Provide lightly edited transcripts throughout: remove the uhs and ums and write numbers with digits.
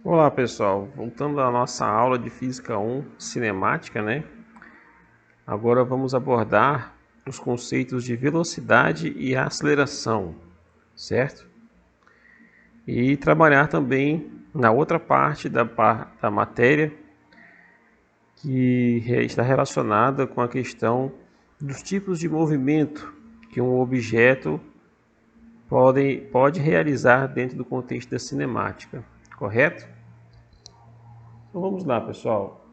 Olá pessoal, voltando à nossa aula de Física 1, cinemática, né? Agora vamos abordar os conceitos de velocidade e aceleração, certo? E trabalhar também na outra parte da matéria que está relacionada com a questão dos tipos de movimento que um objeto pode realizar dentro do contexto da cinemática, correto? Então vamos lá, pessoal.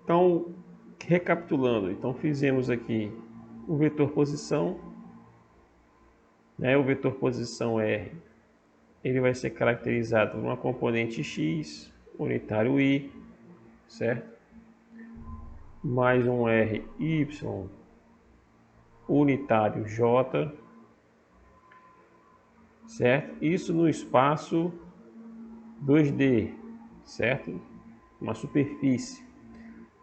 Então, recapitulando, então fizemos aqui o vetor posição, o vetor posição R, ele vai ser caracterizado por uma componente x, unitário y, certo? Mais um R y, unitário j, certo? Isso no espaço 2D, certo? Uma superfície.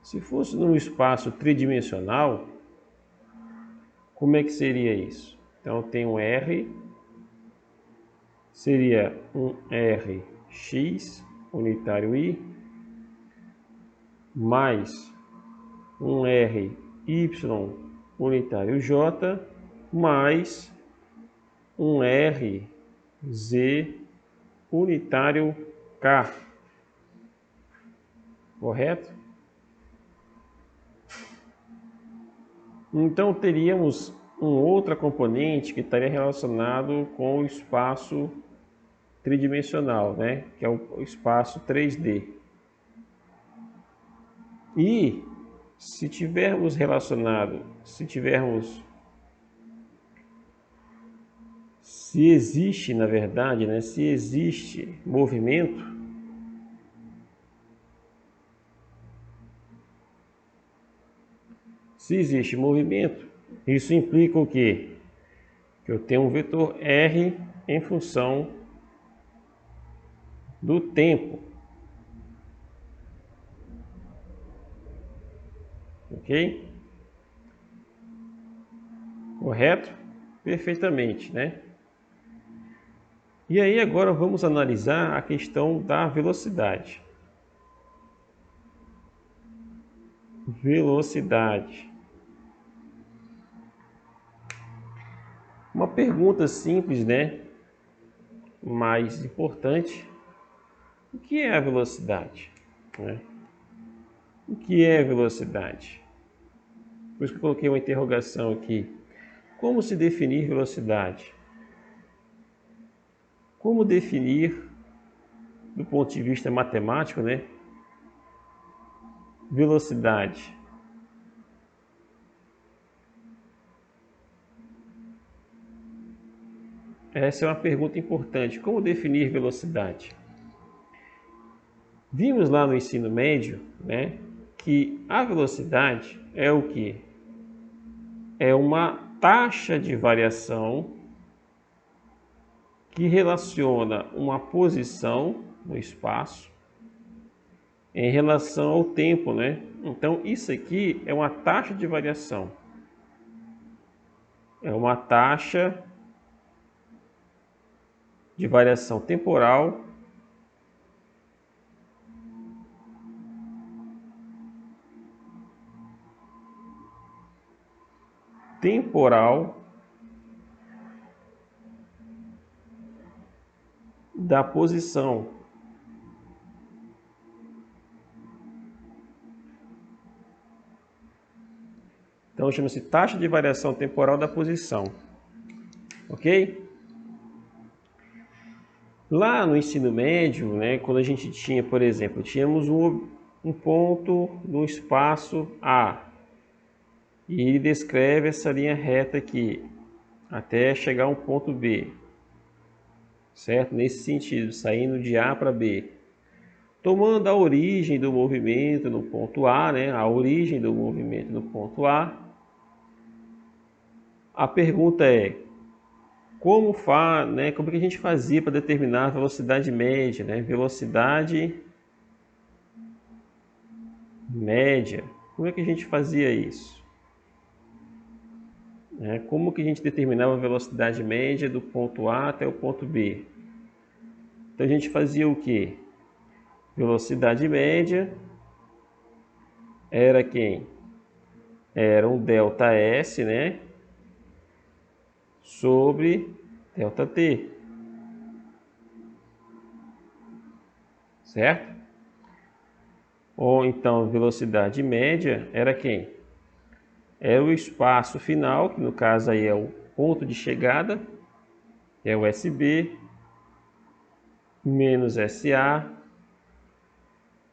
Se fosse num espaço tridimensional, como é que seria isso? Então tem um R, seria um Rx unitário I, mais um Ry unitário J, mais um Rz unitário K. Correto? Então teríamos outra componente que estaria relacionado com o espaço tridimensional, né? Que é o espaço 3D. E se existe, na verdade, né? Se existe movimento, isso implica o quê? Que eu tenho um vetor R em função do tempo. Ok? Correto? Perfeitamente, né? E aí agora vamos analisar a questão da velocidade. Velocidade. Uma pergunta simples, né? Mais importante. O que é a velocidade? O que é velocidade? Por isso que eu coloquei uma interrogação aqui. Como se definir velocidade? Como definir, do ponto de vista matemático, né? Velocidade. Essa é uma pergunta importante. Como definir velocidade? Vimos lá no ensino médio, né, que a velocidade é o quê? É uma taxa de variação que relaciona uma posição no espaço em relação ao tempo, né? Então isso aqui é uma taxa de variação. É uma taxa de variação temporal da posição. Então chama-se taxa de variação temporal da posição. Ok? Lá no ensino médio, né, quando a gente tinha, por exemplo, tínhamos um ponto no espaço A. E ele descreve essa linha reta aqui, até chegar a um ponto B. certo? Nesse sentido, saindo de A para B. Tomando a origem do movimento no ponto A, né? A origem do movimento no ponto A. A pergunta é, como que a gente fazia para determinar a velocidade média, né? Velocidade média. Como é que a gente fazia isso? Como que a gente determinava a velocidade média do ponto A até o ponto B? Então a gente fazia o quê? Velocidade média era quem? Era um ΔS, né? Sobre ΔT. Certo? Ou então velocidade média era quem? Era o espaço final, que no caso aí é o ponto de chegada, que é o SB, menos SA,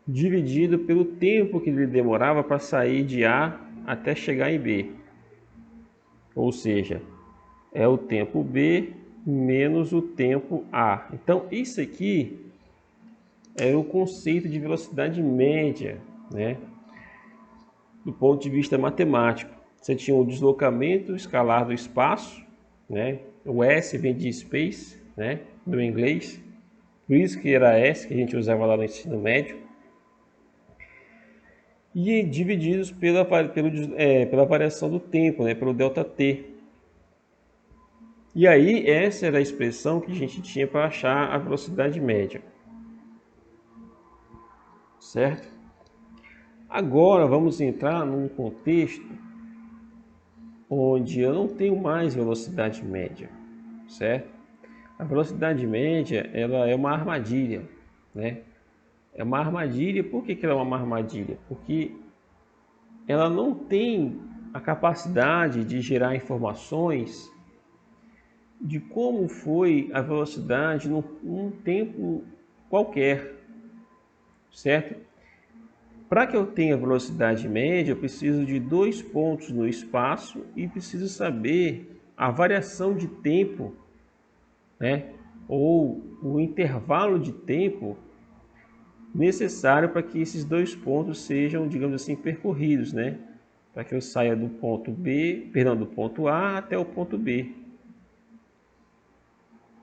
dividido pelo tempo que ele demorava para sair de A até chegar em B. Ou seja, é o tempo B menos o tempo A. Então, isso aqui é o conceito de velocidade média, né? Do ponto de vista matemático. Você tinha o deslocamento escalar do espaço, né? O S vem de space, né? Do inglês. Por isso que era S, que a gente usava lá no ensino médio. E divididos pela variação do tempo, né? Pelo ΔT. E aí, essa era a expressão que a gente tinha para achar a velocidade média. Certo? Agora vamos entrar num contexto onde eu não tenho mais velocidade média, certo? A velocidade média, ela é uma armadilha, né? É uma armadilha. Por que ela é uma armadilha? Porque ela não tem a capacidade de gerar informações de como foi a velocidade num tempo qualquer, certo? Para que eu tenha velocidade média, eu preciso de 2 pontos no espaço e preciso saber a variação de tempo, né? Ou o intervalo de tempo necessário para que esses 2 pontos sejam, digamos assim, percorridos, né? Para que eu saia do ponto B, perdão, do ponto A até o ponto B.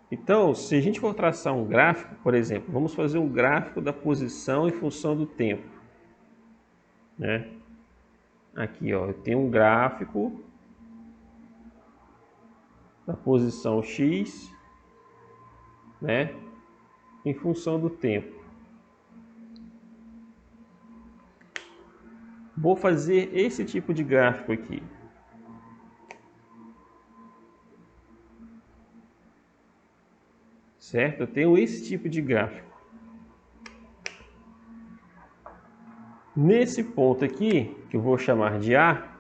Então, se a gente for traçar um gráfico, por exemplo, vamos fazer um gráfico da posição em função do tempo, né? Aqui, ó, eu tenho um gráfico da posição X, né, em função do tempo. Vou fazer esse tipo de gráfico aqui. Certo? Eu tenho esse tipo de gráfico. Nesse ponto aqui, que eu vou chamar de A,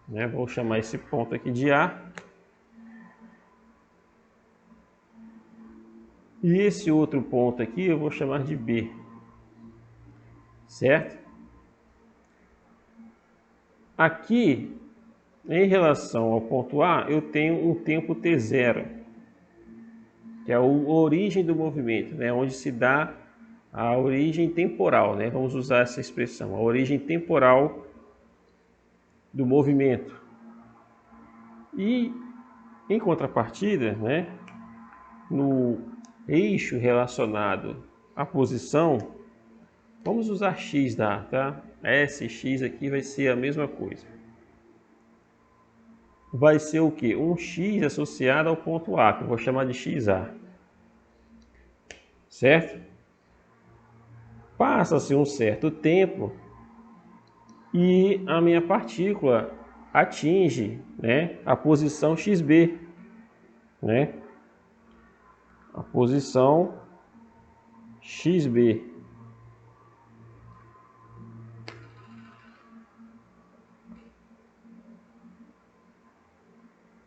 né, vou chamar esse ponto aqui de A. E esse outro ponto aqui eu vou chamar de B. Certo? Aqui, em relação ao ponto A, eu tenho um tempo T0, que é a origem do movimento, né, onde se dá a origem temporal, né? Vamos usar essa expressão, a origem temporal do movimento. E, em contrapartida, né, no eixo relacionado à posição, vamos usar x tá? Sx aqui vai ser a mesma coisa. Vai ser o que? Um x associado ao ponto A, que eu vou chamar de xa. Certo? Passa-se um certo tempo e a minha partícula atinge, né, a posição xb, né? A posição xb.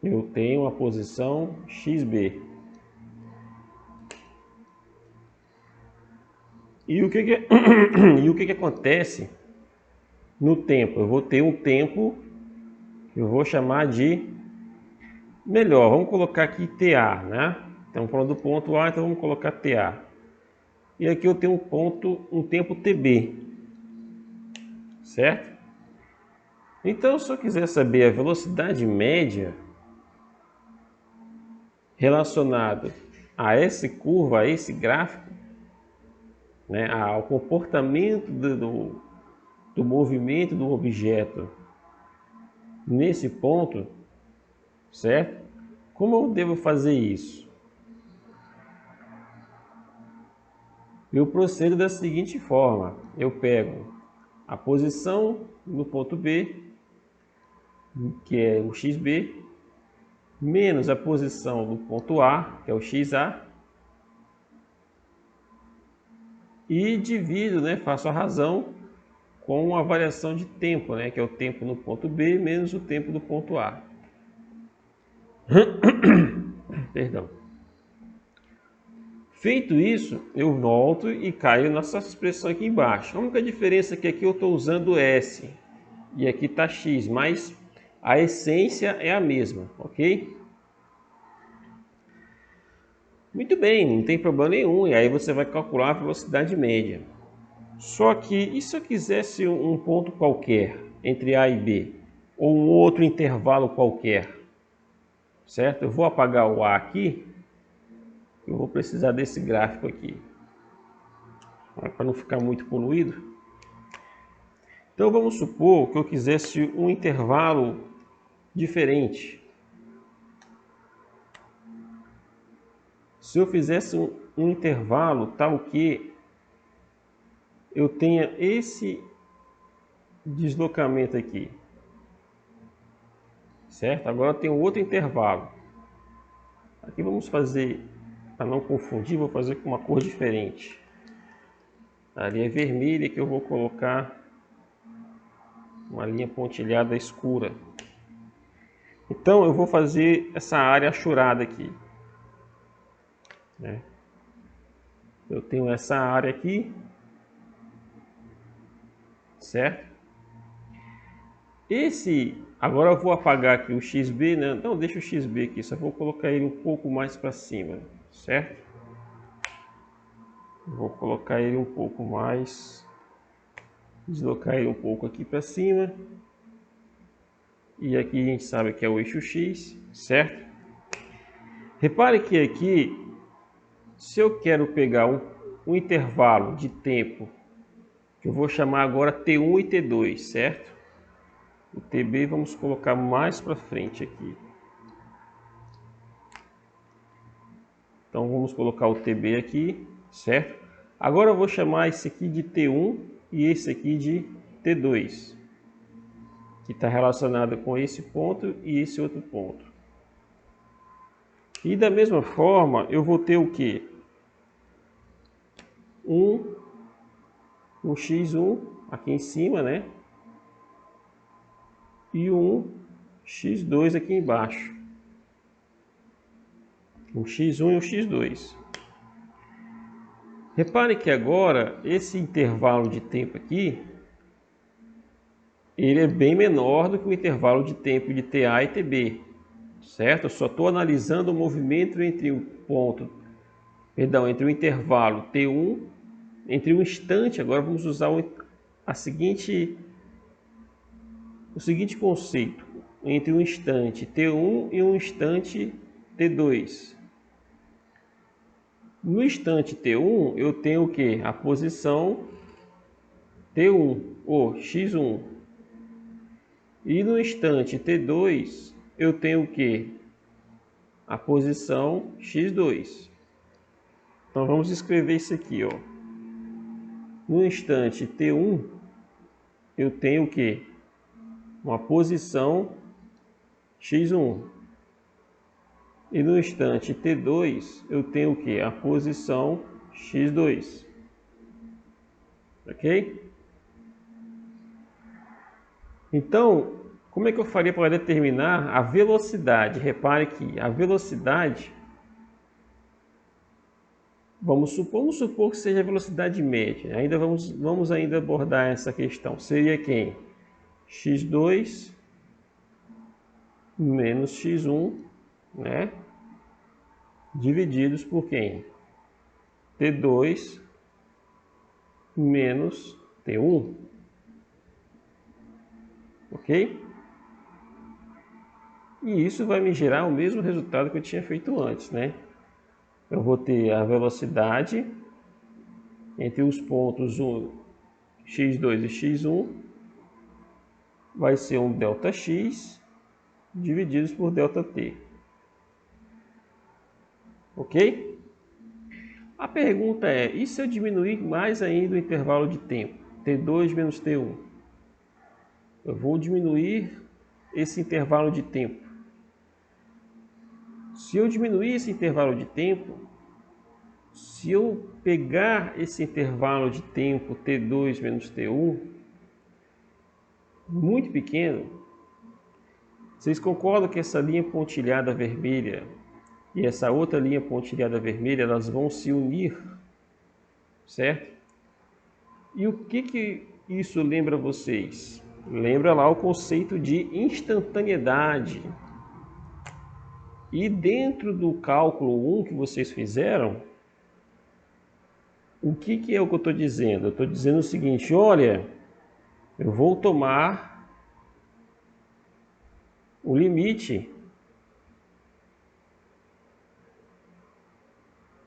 Eu tenho a posição xb. E o que acontece no tempo? Eu vou ter um tempo que eu vou chamar de... Melhor, vamos colocar aqui TA, né? Estamos falando do ponto A, então vamos colocar TA. E aqui eu tenho um tempo TB, certo? Então, se eu quiser saber a velocidade média relacionada a essa curva, a esse gráfico, né, ao comportamento do movimento do objeto nesse ponto, certo? Como eu devo fazer isso? Eu procedo da seguinte forma: eu pego a posição no ponto B, que é o XB, menos a posição no ponto A, que é o XA, e divido, né, faço a razão com a variação de tempo, né, que é o tempo no ponto B menos o tempo do ponto A. Perdão. Feito isso, eu volto e caio nessa expressão aqui embaixo. A única diferença é que aqui eu estou usando S e aqui está X, mas a essência é a mesma, ok? Muito bem, não tem problema nenhum. E aí você vai calcular a velocidade média. Só que, e se eu quisesse um ponto qualquer entre A e B? Ou um outro intervalo qualquer? Certo? Eu vou apagar o A aqui. Eu vou precisar desse gráfico aqui, para não ficar muito poluído. Então vamos supor que eu quisesse um intervalo diferente. Se eu fizesse um intervalo tal que eu tenha esse deslocamento aqui, certo? Agora eu tenho outro intervalo. Aqui vamos fazer, para não confundir, vou fazer com uma cor diferente. Ali é vermelha, que eu vou colocar uma linha pontilhada escura. Então eu vou fazer essa área achurada aqui, né? Eu tenho essa área aqui, certo? Agora eu vou apagar aqui o XB, né? Não, deixa o XB aqui, só vou colocar ele um pouco mais para cima, certo? Vou colocar ele um pouco mais, deslocar ele um pouco aqui para cima. E aqui a gente sabe que é o eixo X, certo? Repare que aqui, se eu quero pegar um intervalo de tempo, que eu vou chamar agora T1 e T2, certo? O TB vamos colocar mais para frente aqui. Então vamos colocar o TB aqui, certo? Agora eu vou chamar esse aqui de T1 e esse aqui de T2, que está relacionado com esse ponto e esse outro ponto. E da mesma forma eu vou ter o que? Um X1 aqui em cima, né? E um X2 aqui embaixo. Um X1 e um X2. Repare que agora esse intervalo de tempo aqui, ele é bem menor do que o intervalo de tempo de TA e TB, certo? Eu só estou analisando o movimento entre o ponto, perdão, entre o intervalo T1, entre um instante. Agora vamos usar o seguinte conceito, entre um instante T1 e um instante T2. No instante T1 eu tenho o que? A posição T1, ou X1. E no instante T2 eu tenho o que? A posição X2. Então vamos escrever isso aqui, ó. No instante T1 eu tenho o que? Uma posição X1. E no instante T2 eu tenho o que? A posição X2. Ok? Então, como é que eu faria para determinar a velocidade? Repare que a velocidade, vamos supor que seja a velocidade média. Ainda vamos ainda abordar essa questão. Seria quem? X2 menos X1, né? divididos por quem? T2 menos T1. Ok? E isso vai me gerar o mesmo resultado que eu tinha feito antes, né? Eu vou ter a velocidade entre os pontos x2 e x1 vai ser um ΔX divididos por ΔT. Ok? A pergunta é, e se eu diminuir mais ainda o intervalo de tempo? T2 menos T1. Eu vou diminuir esse intervalo de tempo. Se eu diminuir esse intervalo de tempo, se eu pegar esse intervalo de tempo T2 menos T1, muito pequeno, vocês concordam que essa linha pontilhada vermelha e essa outra linha pontilhada vermelha, elas vão se unir, certo? E o que isso lembra vocês? Lembra lá o conceito de instantaneidade. E dentro do cálculo 1 que vocês fizeram, o que é o que eu estou dizendo? Eu estou dizendo o seguinte, olha, eu vou tomar o limite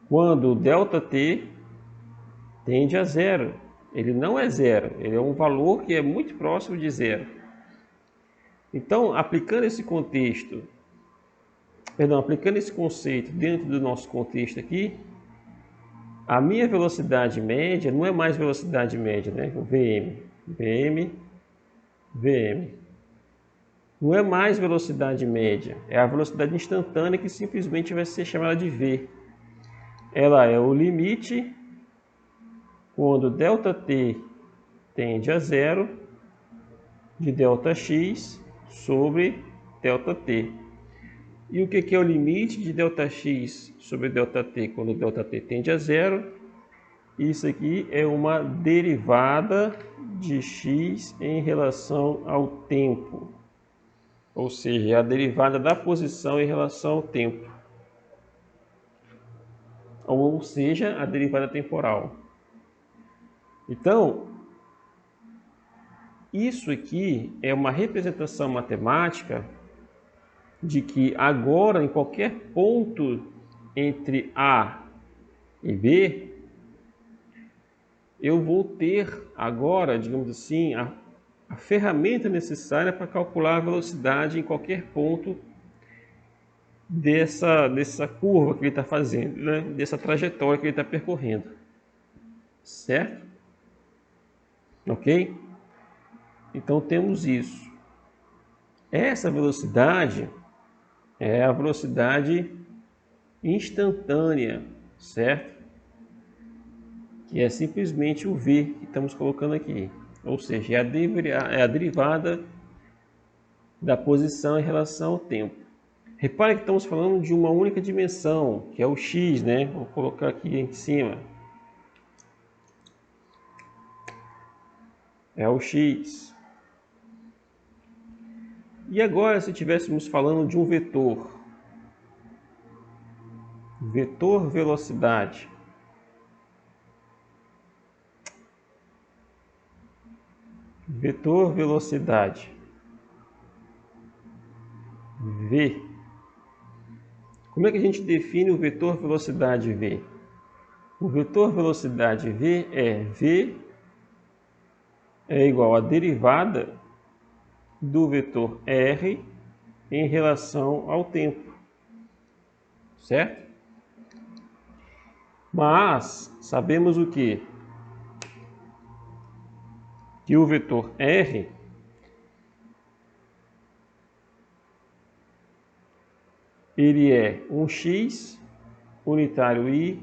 quando o ΔT tende a zero. Ele não é zero, ele é um valor que é muito próximo de zero. Então, aplicando esse conceito dentro do nosso contexto aqui, a minha velocidade média não é mais velocidade média, né? O VM. Não é mais velocidade média, é a velocidade instantânea que simplesmente vai ser chamada de V. Ela é o limite quando ΔT tende a zero de ΔX sobre ΔT. E o que é o limite de ΔX sobre ΔT quando ΔT tende a zero? Isso aqui é uma derivada de x em relação ao tempo. Ou seja, é a derivada da posição em relação ao tempo. Ou seja, a derivada temporal. Então, isso aqui é uma representação matemática de que agora, em qualquer ponto entre A e B, eu vou ter agora, digamos assim, a ferramenta necessária para calcular a velocidade em qualquer ponto dessa curva que ele está fazendo, né? Dessa trajetória que ele está percorrendo. Certo? Ok? Então temos isso. Essa velocidade é a velocidade instantânea, certo? Que é simplesmente o V que estamos colocando aqui. Ou seja, é a derivada da posição em relação ao tempo. Repare que estamos falando de uma única dimensão, que é o x, né? Vou colocar aqui em cima. É o x. E agora, se estivéssemos falando de um vetor, vetor velocidade, vetor velocidade, v. Como é que a gente define o vetor velocidade v? O vetor velocidade v é igual à derivada do vetor r em relação ao tempo, certo? Mas sabemos o quê? Que o vetor r ele é um x unitário i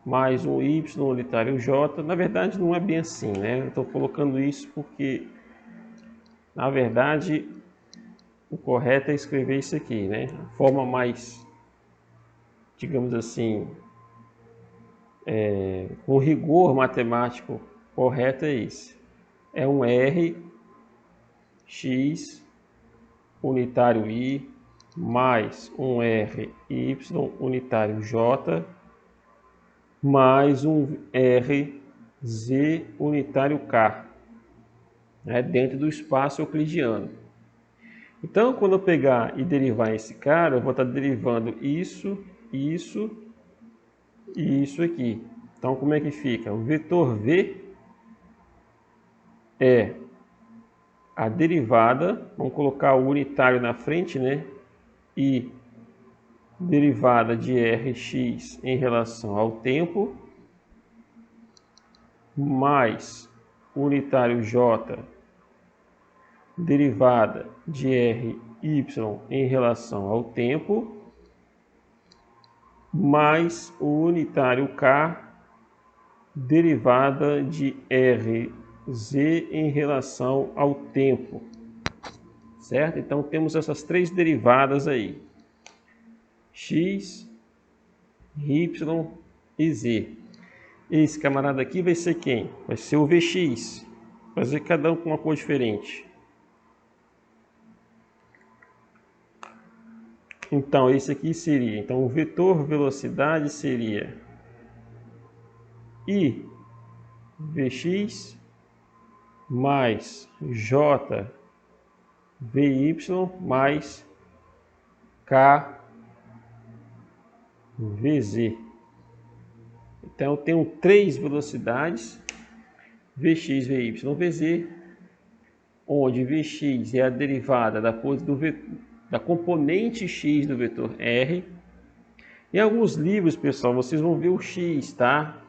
mais um y unitário j. Na verdade não é bem assim, né? Eu estou colocando isso porque, na verdade, o correto é escrever isso aqui, né? A forma mais, digamos assim, com rigor matemático correto é esse. É um r x unitário i mais um R y unitário j mais um R z unitário k, né, dentro do espaço euclidiano. Então, quando eu pegar e derivar esse cara, eu vou estar derivando isso, isso e isso aqui. Então, como é que fica? O vetor V é a derivada, vamos colocar o unitário na frente, né? E derivada de Rx em relação ao tempo, mais o unitário J, derivada de Ry em relação ao tempo, mais o unitário K, derivada de Rz em relação ao tempo, certo? Então temos essas três derivadas aí, x, y e z. Esse camarada aqui vai ser quem? Vai ser o Vx, vai ser cada um com uma cor diferente. Então esse aqui seria, então o vetor velocidade seria I Vx mais J Vy mais K Vz. Então eu tenho três velocidades, Vx, Vy, Vz, onde Vx é a derivada da componente x do vetor R. Em alguns livros, pessoal, vocês vão ver o x, tá?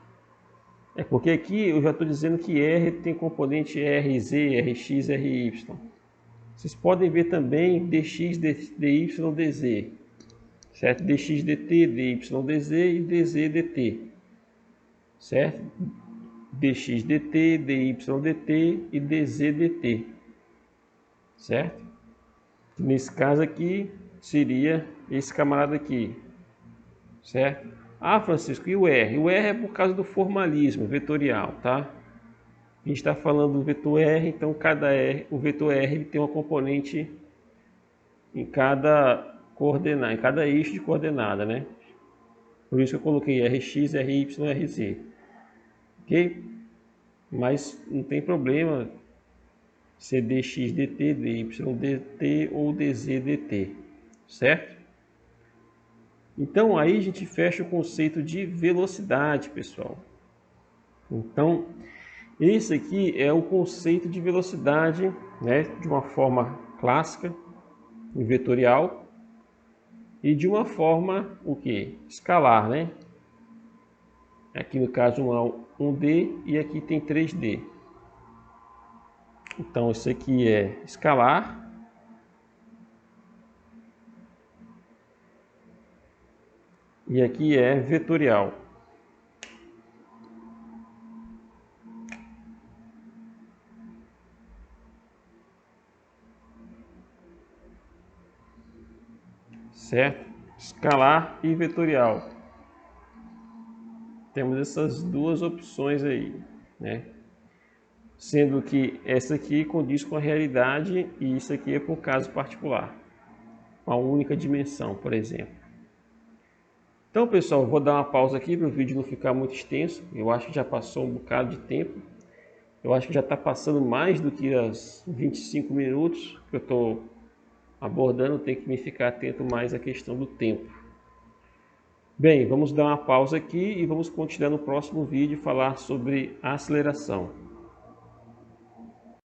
É porque aqui eu já estou dizendo que R tem componente Rz, Rx, Ry. Vocês podem ver também dx, dy, dz, certo? Dx, dt, dy, dz e dz, dt, certo? Dx, dt, dy, dt e dz, dt, certo? Nesse caso aqui seria esse camarada aqui, certo? Ah, Francisco, e o R? O R é por causa do formalismo vetorial, tá? A gente está falando do vetor R, então o vetor R ele tem uma componente em cada coordenada, em cada eixo de coordenada, né? Por isso que eu coloquei Rx, Ry, Rz, ok? Mas não tem problema ser dx, dt, dy, dt ou dz, dt, certo? Então aí a gente fecha o conceito de velocidade, pessoal. Então esse aqui é o conceito de velocidade, né, de uma forma clássica, vetorial, e de uma forma o que? Escalar, né? Aqui no caso 1D e aqui tem 3D. Então isso aqui é escalar. E aqui é vetorial. Certo? Escalar e vetorial. Temos essas duas opções aí, né? Sendo que essa aqui condiz com a realidade e isso aqui é por caso particular. Uma única dimensão, por exemplo. Então, pessoal, vou dar uma pausa aqui para o vídeo não ficar muito extenso. Eu acho que já passou um bocado de tempo. Eu acho que já está passando mais do que as 25 minutos que eu estou abordando. Tem que me ficar atento mais à questão do tempo. Bem, vamos dar uma pausa aqui e vamos continuar no próximo vídeo falar sobre aceleração.